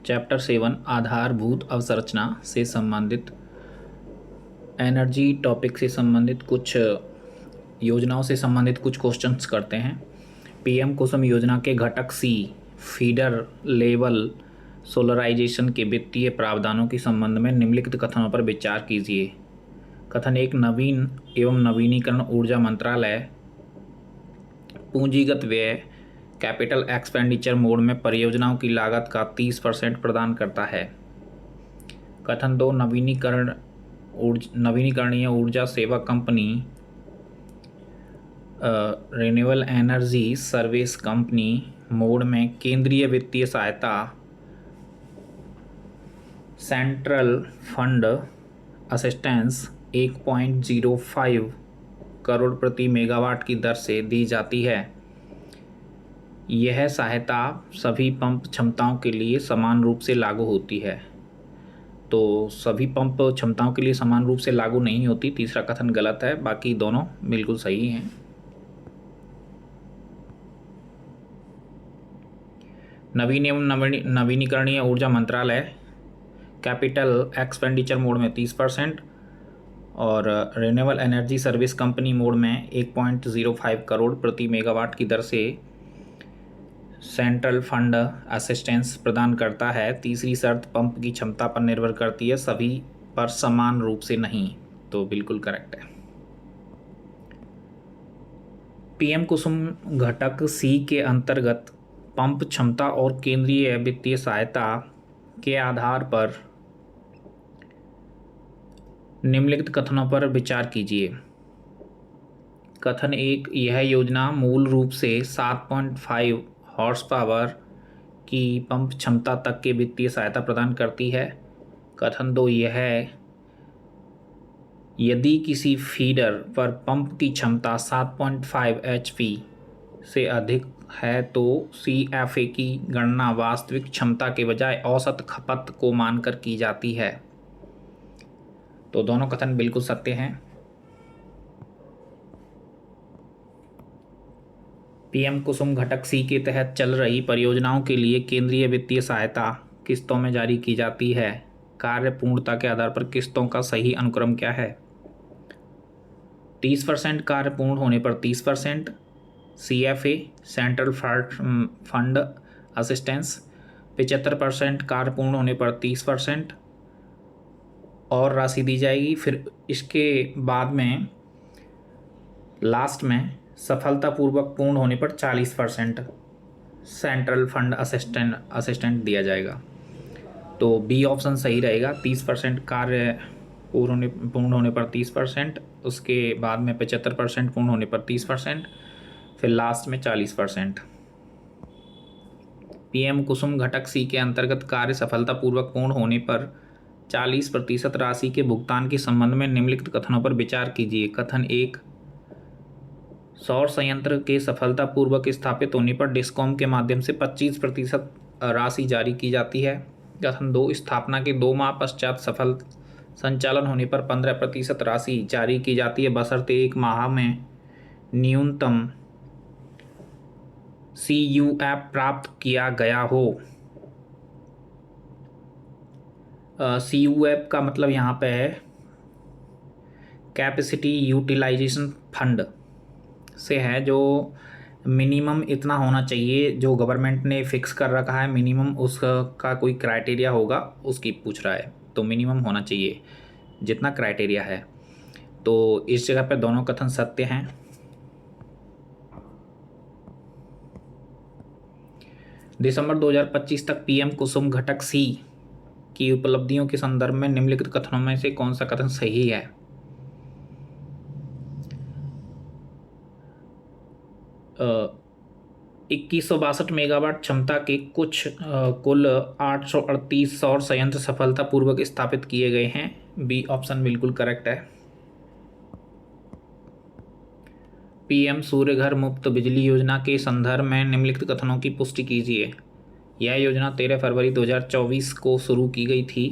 Chapter 7 आधारभूत अवसंरचना से संबंधित एनर्जी टॉपिक से संबंधित कुछ योजनाओं से संबंधित कुछ क्वेश्चंस करते हैं। पीएम कुसुम योजना के घटक सी फीडर लेवल सोलराइजेशन के वित्तीय प्रावधानों के संबंध में निम्नलिखित कथनों पर विचार कीजिए। कथन 1, नवीन एवं नवीनीकरण ऊर्जा मंत्रालय पूंजीगत व्यय कैपिटल एक्सपेंडिचर मोड में परियोजनाओं की लागत का 30% प्रदान करता है। कथन 2, नवीनीकरणीय ऊर्जा सेवा company renewable energy service company mode में केंद्रीय वित्तीय सहायता सेंट्रल फंड असिस्टेंस 1.05 करोड़ प्रति मेगावाट की दर से दी जाती है। यह सहायता सभी पंप क्षमताओं के लिए समान रूप से लागू होती है। तो सभी पंप क्षमताओं के लिए समान रूप से लागू नहीं होती, तीसरा कथन गलत है, बाकी दोनों बिल्कुल सही हैं। नवीन एवं नवीनीकरणीय ऊर्जा मंत्रालय कैपिटल एक्सपेंडिचर मोड में 30% और renewable energy service company mode में 1.05 करोड़ प्रति मेगावाट की दर से सेंट्रल फंड असिस्टेंस प्रदान करता है। तीसरी शर्त पंप की क्षमता पर निर्भर करती है, सभी पर समान रूप से नहीं, तो बिल्कुल करेक्ट है। पीएम कुसुम घटक सी के अंतर्गत पंप क्षमता और केंद्रीय वित्तीय सहायता के आधार पर निम्नलिखित कथनों पर विचार कीजिए। कथन 1, यह योजना मूल रूप से 7.5 हॉर्स पावर की पंप क्षमता तक के वित्तीय सहायता प्रदान करती है। कथन 2, यदि किसी फीडर पर पंप की क्षमता 7.5 HP से अधिक है तो CFA की गणना वास्तविक क्षमता के बजाय औसत खपत को मानकर की जाती है। तो दोनों कथन बिल्कुल सत्य हैं। पीएम कुसुम घटक सी के तहत चल रही परियोजनाओं के लिए केंद्रीय वित्तीय सहायता किस्तों में जारी की जाती है। कार्य पूर्णता के आधार पर किस्तों का सही अनुक्रम क्या है? 30% कार्य पूर्ण होने पर 30%, CFA सेंट्रल फंड असिस्टेंस 75% कार्य पूर्ण होने पर 30% और राशि दी जाएगी। फिर इसके बाद में लास्ट में सफलतापूर्वक पूर्ण होने पर 40% सेंट्रल फंड असिस्टेंट दिया जाएगा। तो बी ऑप्शन सही रहेगा। 30% कार्य पूर्ण होने पर 30%, उसके बाद में 75% पूर्ण होने पर 30%, फिर लास्ट में 40%। पीएम कुसुम घटक सी के अंतर्गत कार्य सफलतापूर्वक पूर्ण होने पर 40% राशि के भुगतान के संबंध में निम्नलिखित कथनों पर विचार कीजिए। कथन 1, सौर संयंत्र के सफलतापूर्वक स्थापित होने पर डिस्कॉम के माध्यम से 25% राशि जारी की जाती है। कथन 2, स्थापना के 2 माह पश्चात सफल संचालन होने पर 15% राशि जारी की जाती है, बशर्ते 1 माह में न्यूनतम CUF प्राप्त किया गया हो। CUF का मतलब यहाँ पे है कैपेसिटी यूटिलाइजेशन फंड से है, जो मिनिमम इतना होना चाहिए जो गवर्नमेंट ने फिक्स कर रखा है, मिनिमम उसका कोई क्राइटेरिया होगा, उसकी पूछ रहा है। तो मिनिमम होना चाहिए जितना क्राइटेरिया है। तो इस जगह पर दोनों कथन सत्य हैं। दिसंबर 2025 तक पीएम कुसुम घटक सी की उपलब्धियों के संदर्भ में निम्नलिखित कथनों में से कौन सा कथन सही है? 2162 मेगावाट क्षमता के कुल 838 सौर संयंत्र सफलतापूर्वक स्थापित किए गए हैं। बी ऑप्शन बिल्कुल करेक्ट है। पीएम सूर्य घर मुफ्त बिजली योजना के संदर्भ में निम्नलिखित कथनों की पुष्टि कीजिए। यह योजना 13 फरवरी 2024 को शुरू की गई थी।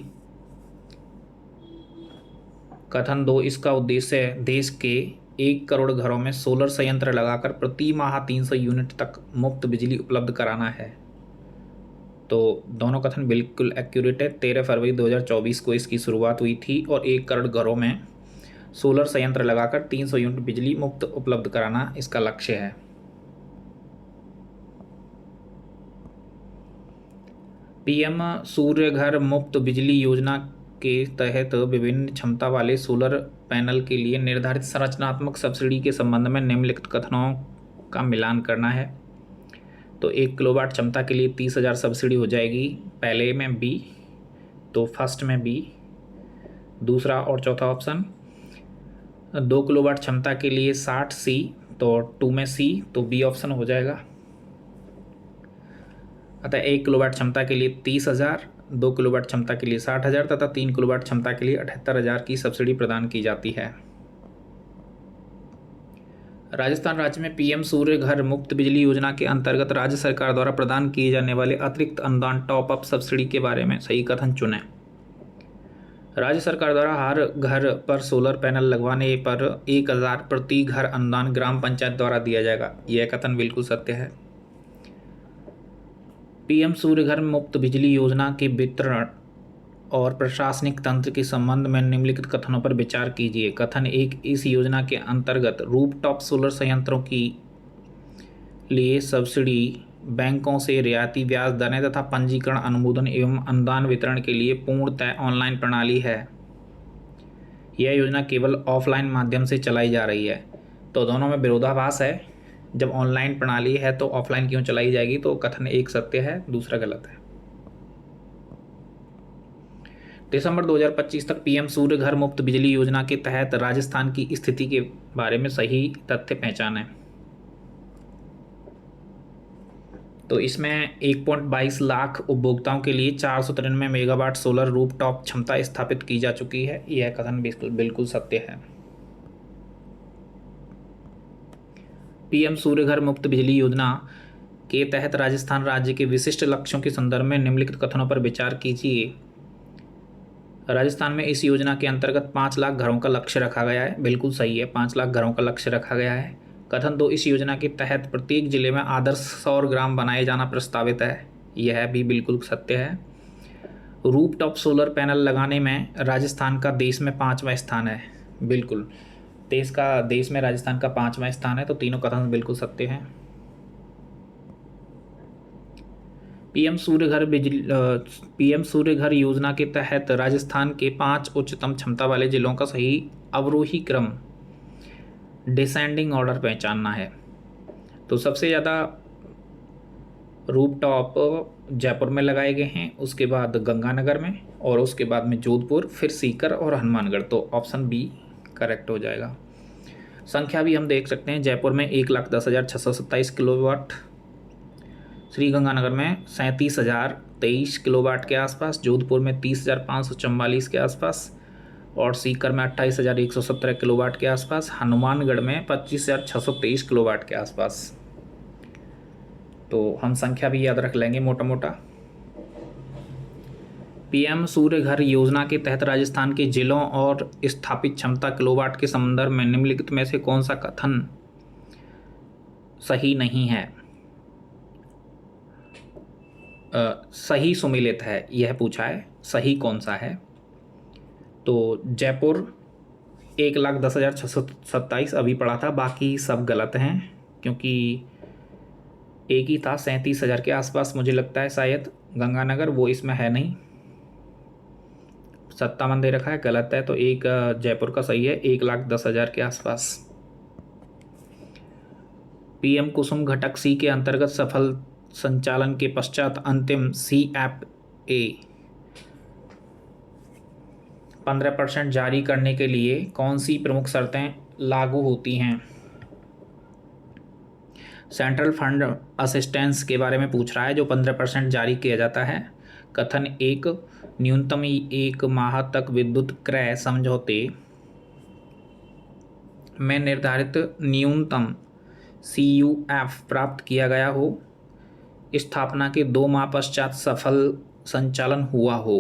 कथन 2, इसका उद्देश्य देश के 1 करोड़ घरों में सोलर संयंत्र लगाकर प्रति माह 300 यूनिट तक मुफ्त बिजली उपलब्ध कराना है। तो दोनों कथन बिल्कुल एक्यूरेट है। 13 फरवरी 2024 को इसकी शुरुआत हुई थी और 1 करोड़ घरों में सोलर संयंत्र लगाकर 300 यूनिट बिजली मुफ्त उपलब्ध कराना इसका लक्ष्य है। पीएम सूर्य घर मुफ्त बिजली योजना के तहत विभिन्न क्षमता वाले सोलर पैनल के लिए निर्धारित संरचनात्मक सब्सिडी के संबंध में निम्नलिखित कथनों का मिलान करना है। तो 1 किलोवाट क्षमता के लिए 30,000 सब्सिडी हो जाएगी, पहले में बी, तो फर्स्ट में बी, दूसरा और चौथा ऑप्शन। 2 किलोवाट क्षमता के लिए 60 सी, तो 2 में सी, तो बी ऑप्शन हो जाएगा। अतः 1 किलोवाट क्षमता के लिए 30,000, 2 किलोवाट क्षमता के लिए 60,000 तथा 3 किलोवाट क्षमता के लिए 78,000 की सब्सिडी प्रदान की जाती है। राजस्थान राज्य में पीएम सूर्य घर मुफ्त बिजली योजना के अंतर्गत राज्य सरकार द्वारा प्रदान किए जाने वाले अतिरिक्त अनुदान टॉप अप सब्सिडी के बारे में सही कथन चुनें। राज्य सरकार द्वारा हर घर पर सोलर पैनल लगवाने पर 1,000 प्रति घर अनुदान ग्राम पंचायत द्वारा दिया जाएगा। यह कथन बिल्कुल सत्य है। पीएम सूर्य घर मुफ्त बिजली योजना के वितरण और प्रशासनिक तंत्र के संबंध में निम्नलिखित कथनों पर विचार कीजिए। कथन 1, इस योजना के अंतर्गत रूफटॉप सोलर संयंत्रों की लिए सब्सिडी, बैंकों से रियायती ब्याज दरें तथा पंजीकरण, अनुमोदन एवं अनुदान वितरण के लिए पूर्णतः ऑनलाइन प्रणाली है। यह योजना केवल ऑफलाइन माध्यम से चलाई जा रही है। तो दोनों में विरोधाभास है। जब ऑनलाइन प्रणाली है तो ऑफलाइन क्यों चलाई जाएगी? तो कथन 1 सत्य है, दूसरा गलत है। दिसंबर 2025 तक पीएम सूर्य घर मुफ्त बिजली योजना के तहत राजस्थान की स्थिति के बारे में सही तथ्य पहचानें। तो इसमें 1.22 लाख उपभोक्ताओं के लिए 493 मेगावाट सोलर रूफटॉप क्षमता स्थापित की जा चुकी है। यह कथन बिल्कुल सत्य है। पीएम सूर्य घर मुफ्त बिजली योजना के तहत राजस्थान राज्य के विशिष्ट लक्ष्यों के संदर्भ में निम्नलिखित कथनों पर विचार कीजिए। राजस्थान में इस योजना के अंतर्गत 5 लाख घरों का लक्ष्य रखा गया है। बिल्कुल सही है, 5 लाख घरों का लक्ष्य रखा गया है। कथन 2, इस योजना के तहत प्रत्येक जिले में आदर्श सौर ग्राम बनाए जाना प्रस्तावित है। यह भी बिल्कुल सत्य है। रूफटॉप सोलर पैनल लगाने में राजस्थान का देश में 5वां स्थान है। बिल्कुल, देश में राजस्थान का 5वां स्थान है। तो तीनों कथन बिल्कुल सत्य हैं। पीएम सूर्य घर योजना के तहत राजस्थान के 5 उच्चतम क्षमता वाले जिलों का सही अवरोही क्रम, डिसेंडिंग ऑर्डर पहचानना है। तो सबसे ज़्यादा रूफटॉप जयपुर में लगाए गए हैं, उसके बाद गंगानगर में, और उसके बाद में जोधपुर, फिर सीकर और हनुमानगढ़। तो ऑप्शन बी करेक्ट हो जाएगा। संख्या भी हम देख सकते हैं। जयपुर में 1,10,627 किलोवाट, श्रीगंगानगर में 37,023 किलोवाट के आसपास, जोधपुर में 30,544 के आसपास, और सीकर में 28,117 किलोवाट के आसपास, हनुमानगढ़ में 25,623 किलोवाट के आसपास। तो हम संख्या भी याद रख लेंगे मोटा मोटा। पीएम सूर्य घर योजना के तहत राजस्थान के जिलों और स्थापित क्षमता किलोवाट के संदर्भ में निम्नलिखित में से कौन सा कथन सही नहीं है? सही सुमेलित है, यह पूछा है, सही कौन सा है? तो जयपुर 1,10,627 अभी पढ़ा था, बाकी सब गलत हैं, क्योंकि एक ही था 37,000 के आसपास मुझे लगता है शायद। गंगानगर वो इसमें है नहीं, 57 दे रखा है, गलत है। तो एक जयपुर का सही है, 1,10,000 के आसपास। पीएम कुसुम घटक सी के अंतर्गत सफल संचालन के पश्चात अंतिम CFA 15% जारी करने के लिए कौन सी प्रमुख शर्तें लागू होती हैं? सेंट्रल फंड असिस्टेंस के बारे में पूछ रहा है, जो 15% जारी किया जाता है। कथन 1, न्यूनतम 1 माह तक विद्युत क्रय समझौते में निर्धारित न्यूनतम CUF प्राप्त किया गया हो, स्थापना के 2 माह पश्चात सफल संचालन हुआ हो।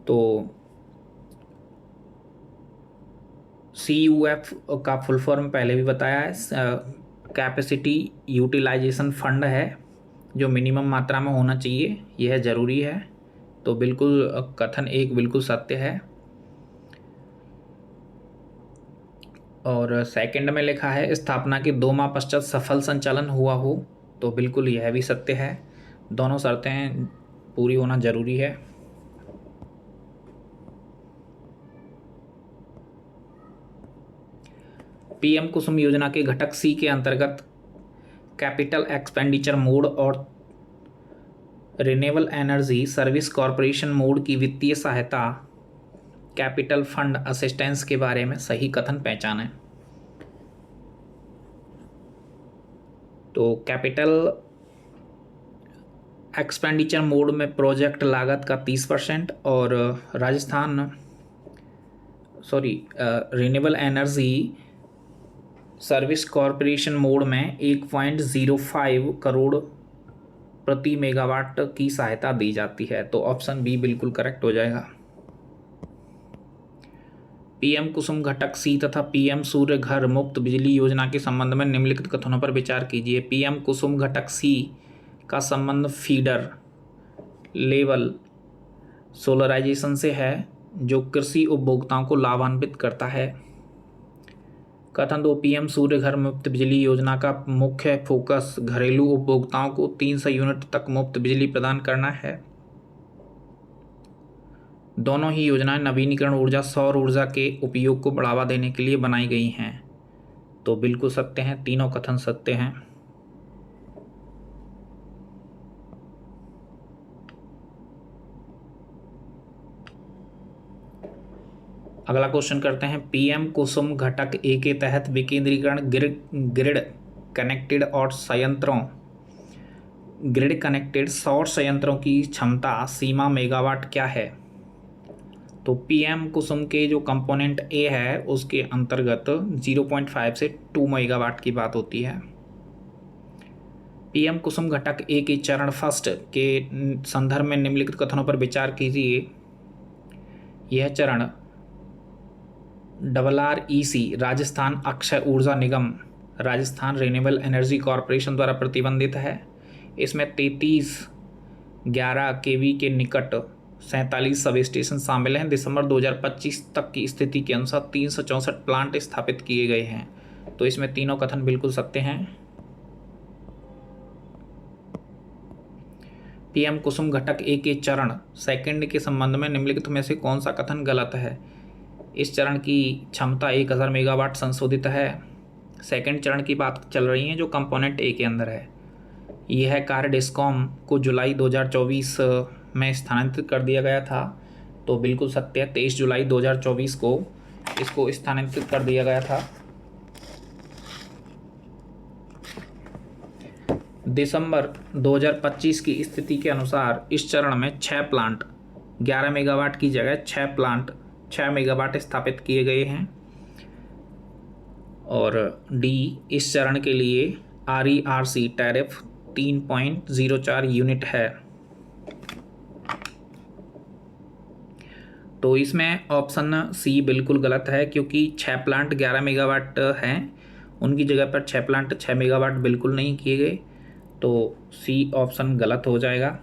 तो CUF का फुल फॉर्म पहले भी बताया है, कैपेसिटी यूटिलाइजेशन फंड है, जो मिनिमम मात्रा में होना चाहिए यह ज़रूरी है। तो बिल्कुल कथन एक बिल्कुल सत्य है। और सेकंड में लिखा है स्थापना के 2 माह पश्चात सफल संचालन हुआ हो, तो बिल्कुल यह भी सत्य है। दोनों शर्तें पूरी होना जरूरी है। पीएम कुसुम योजना के घटक सी के अंतर्गत कैपिटल एक्सपेंडिचर मोड और renewable energy service corporation mode की वित्तीय सहायता कैपिटल फंड असिस्टेंस के बारे में सही कथन पहचानें। तो कैपिटल एक्सपेंडिचर मोड में प्रोजेक्ट लागत का 30% और renewable energy service corporation mode में 1.05 करोड़ प्रति मेगावाट की सहायता दी जाती है। तो ऑप्शन बी बिल्कुल करेक्ट हो जाएगा। पीएम कुसुम घटक सी तथा पीएम सूर्य घर मुफ्त बिजली योजना के संबंध में निम्नलिखित कथनों पर विचार कीजिए। पीएम कुसुम घटक सी का संबंध फीडर लेवल सोलराइजेशन से है, जो कृषि उपभोक्ताओं को लाभान्वित करता है। कथन 2, पीएम सूर्य घर मुफ्त बिजली योजना का मुख्य फोकस घरेलू उपभोक्ताओं को 300 यूनिट तक मुफ्त बिजली प्रदान करना है। दोनों ही योजनाएं नवीनीकरण ऊर्जा सौर ऊर्जा के उपयोग को बढ़ावा देने के लिए बनाई गई हैं। तो बिल्कुल सत्य हैं, तीनों कथन सत्य हैं। अगला क्वेश्चन करते हैं। पीएम कुसुम घटक ए के तहत विकेंद्रीकरण ग्रिड कनेक्टेड सौर संयंत्रों की क्षमता सीमा मेगावाट क्या है? तो पीएम कुसुम के जो कंपोनेंट ए है उसके अंतर्गत 0.5 से 2 मेगावाट की बात होती है। पीएम कुसुम घटक ए के चरण फर्स्ट के संदर्भ में निम्नलिखित कथनों पर विचार कीजिए। यह चरण RREC राजस्थान अक्षय ऊर्जा निगम राजस्थान रिन्यूएबल एनर्जी कॉरपोरेशन द्वारा प्रतिबंधित है। इसमें 3311 केवी के निकट 47 सब स्टेशन शामिल हैं। दिसंबर 2025 तक की स्थिति के अनुसार 364 प्लांट स्थापित किए गए हैं। तो इसमें तीनों कथन बिल्कुल सत्य हैं। पीएम कुसुम घटक ए के चरण सेकंड के संबंध में निम्नलिखित में से कौन सा कथन गलत है? इस चरण की क्षमता 1000 मेगावाट संशोधित है। सेकंड चरण की बात चल रही है जो कंपोनेंट ए के अंदर है। यह कार्य डिस्कॉम को जुलाई 2024 में स्थानांतरित कर दिया गया था। तो बिल्कुल सत्य है, 23 जुलाई 2024 को इसको स्थानांतरित कर दिया गया था। दिसंबर 2025 की स्थिति के अनुसार इस चरण में 6 प्लांट 11 मेगावाट की जगह 6 प्लांट 6 मेगावाट स्थापित किए गए हैं। और डी, इस चरण के लिए RERC टैरिफ 3.04 यूनिट है। तो इसमें ऑप्शन सी बिल्कुल गलत है, क्योंकि 6 प्लांट 11 मेगावाट हैं, उनकी जगह पर 6 प्लांट 6 मेगावाट बिल्कुल नहीं किए गए। तो सी ऑप्शन गलत हो जाएगा।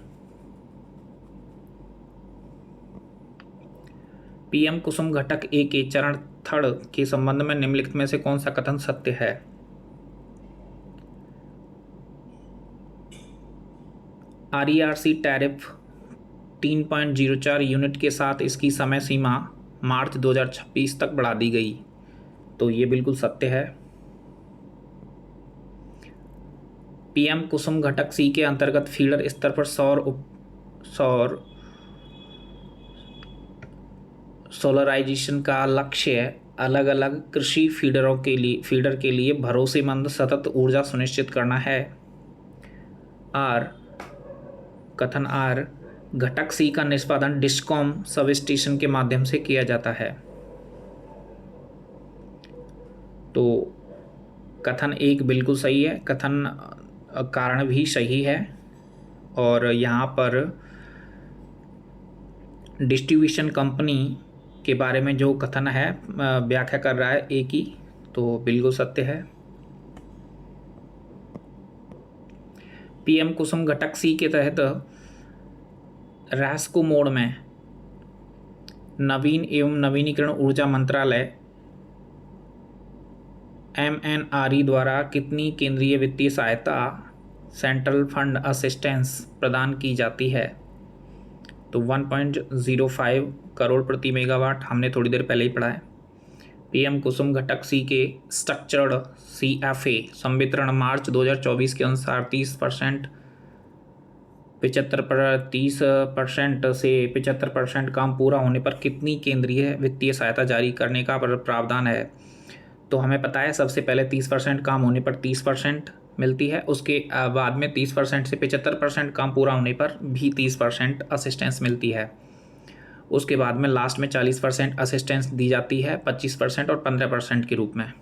पीएम कुसुम घटक ए के चरण थर्ड के संबंध में निम्नलिखित में से कौन सा कथन सत्य है? RERC टैरिफ 3.04 यूनिट के साथ इसकी समय सीमा मार्च 2026 तक बढ़ा दी गई। तो ये बिल्कुल सत्य है। पीएम कुसुम घटक सी के अंतर्गत फीडर स्तर पर सोलराइजेशन का लक्ष्य अलग अलग कृषि फीडर के लिए भरोसेमंद सतत ऊर्जा सुनिश्चित करना है। कथन आर, घटक सी का निष्पादन डिस्कॉम सब स्टेशन के माध्यम से किया जाता है। तो कथन एक बिल्कुल सही है, कथन कारण भी सही है। और यहाँ पर डिस्ट्रीब्यूशन कंपनी के बारे में जो कथन है व्याख्या कर रहा है ए की, तो बिल्कुल सत्य है। पीएम कुसुम घटक सी के तहत रैस्को मोड में नवीन एवं नवीनीकरण ऊर्जा मंत्रालय MNRE द्वारा कितनी केंद्रीय वित्तीय सहायता सेंट्रल फंड असिस्टेंस प्रदान की जाती है? तो 1.05 करोड़ प्रति मेगावाट, हमने थोड़ी देर पहले ही पढ़ा है। पीएम कुसुम घटक सी के स्ट्रक्चर्ड CFA संवितरण मार्च 2024 के अनुसार 30% 30% से 75% काम पूरा होने पर कितनी केंद्रीय वित्तीय सहायता जारी करने का प्रावधान है? तो हमें पता है सबसे पहले 30% काम होने पर 30% मिलती है, उसके बाद में 30% से 75% काम पूरा होने पर भी 30% असिस्टेंस मिलती है। उसके बाद में लास्ट में 40% असिस्टेंस दी जाती है 25% और 15% के रूप में।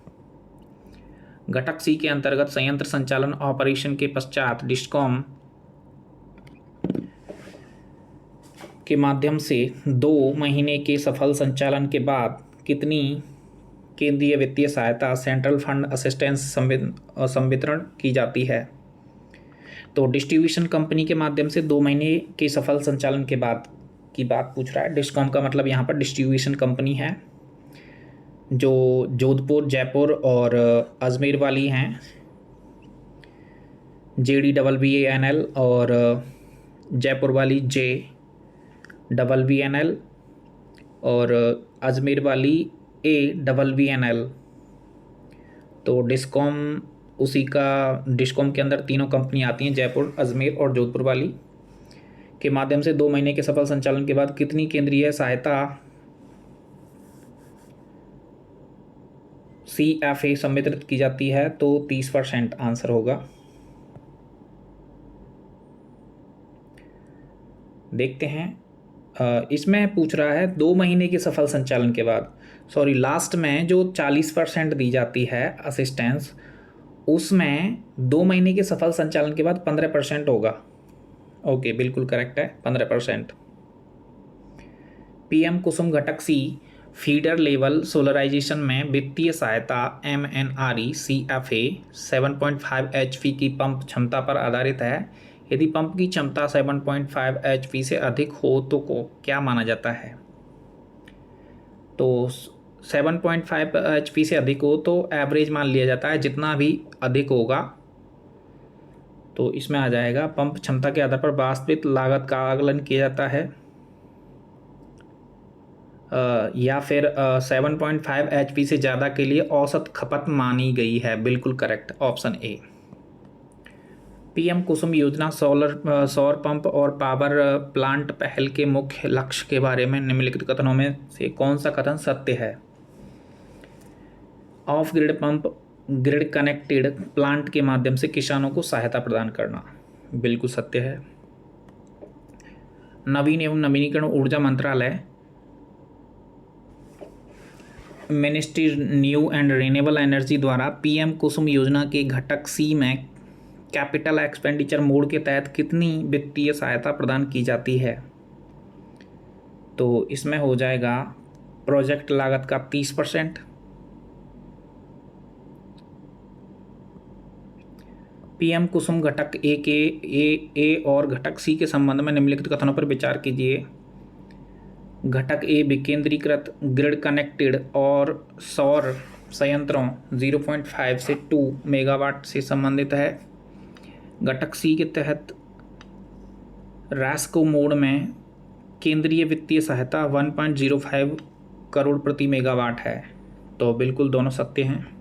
घटक सी के अंतर्गत संयंत्र संचालन ऑपरेशन के पश्चात डिस्कॉम के माध्यम से 2 महीने के सफल संचालन के बाद कितनी केंद्रीय वित्तीय सहायता सेंट्रल फंड असिस्टेंस संवितरण की जाती है? तो डिस्ट्रीब्यूशन कंपनी के माध्यम से 2 महीने के सफल संचालन के बाद की बात पूछ रहा है। डिस्कॉम का मतलब यहाँ पर डिस्ट्रीब्यूशन कंपनी है जो जोधपुर, जयपुर और अजमेर वाली हैं। JDVVNL और जयपुर वाली JVVNL और अजमेर वाली AVVNL। तो डिस्कॉम के अंदर तीनों कंपनी आती हैं, जयपुर, अजमेर और जोधपुर वाली, के माध्यम से 2 महीने के सफल संचालन के बाद कितनी केंद्रीय सहायता CFA संवितरित की जाती है? तो 30% आंसर होगा। देखते हैं, इसमें पूछ रहा है 2 महीने के सफल संचालन के बाद, लास्ट में जो 40% दी जाती है असिस्टेंस, उसमें 2 महीने के सफल संचालन के बाद 15% होगा। ओके, बिल्कुल करेक्ट है, 15%। पीएम कुसुम घटक सी फीडर लेवल सोलराइजेशन में वित्तीय सहायता MNRE CFA 7.5 HP की पंप क्षमता पर आधारित है। यदि पंप की क्षमता 7.5 HP से अधिक हो तो क्या माना जाता है? तो 7.5 HP से अधिक हो तो एवरेज मान लिया जाता है, जितना भी अधिक होगा तो इसमें आ जाएगा पंप क्षमता के आधार पर वास्तविक लागत का आकलन किया जाता है, या फिर 7.5 HP से ज़्यादा के लिए औसत खपत मानी गई है। बिल्कुल करेक्ट, ऑप्शन ए। पीएम कुसुम योजना सौर पंप और पावर प्लांट पहल के मुख्य लक्ष्य के बारे में निम्नलिखित कथनों में से कौन सा कथन सत्य है? Of grid pump grid connected plant के माध्यम से किसानों को सहायता प्रदान करना, बिल्कुल सत्य है। नवीन एवं नवीनीकरण ऊर्जा मंत्रालय ministry new and renewable energy द्वारा पीएम कुसुम योजना के घटक सी में कैपिटल एक्सपेंडिचर मोड के तहत कितनी वित्तीय सहायता प्रदान की जाती है? तो इसमें हो जाएगा प्रोजेक्ट लागत का 30%। पीएम कुसुम घटक ए और घटक सी के संबंध में निम्नलिखित कथनों पर विचार कीजिए। घटक ए विकेंद्रीकृत ग्रिड कनेक्टेड और सौर संयंत्रों 0.5 से 2 मेगावाट से संबंधित है। घटक सी के तहत रैस्को मोड में केंद्रीय वित्तीय सहायता 1.05 करोड़ प्रति मेगावाट है। तो बिल्कुल दोनों सत्य हैं।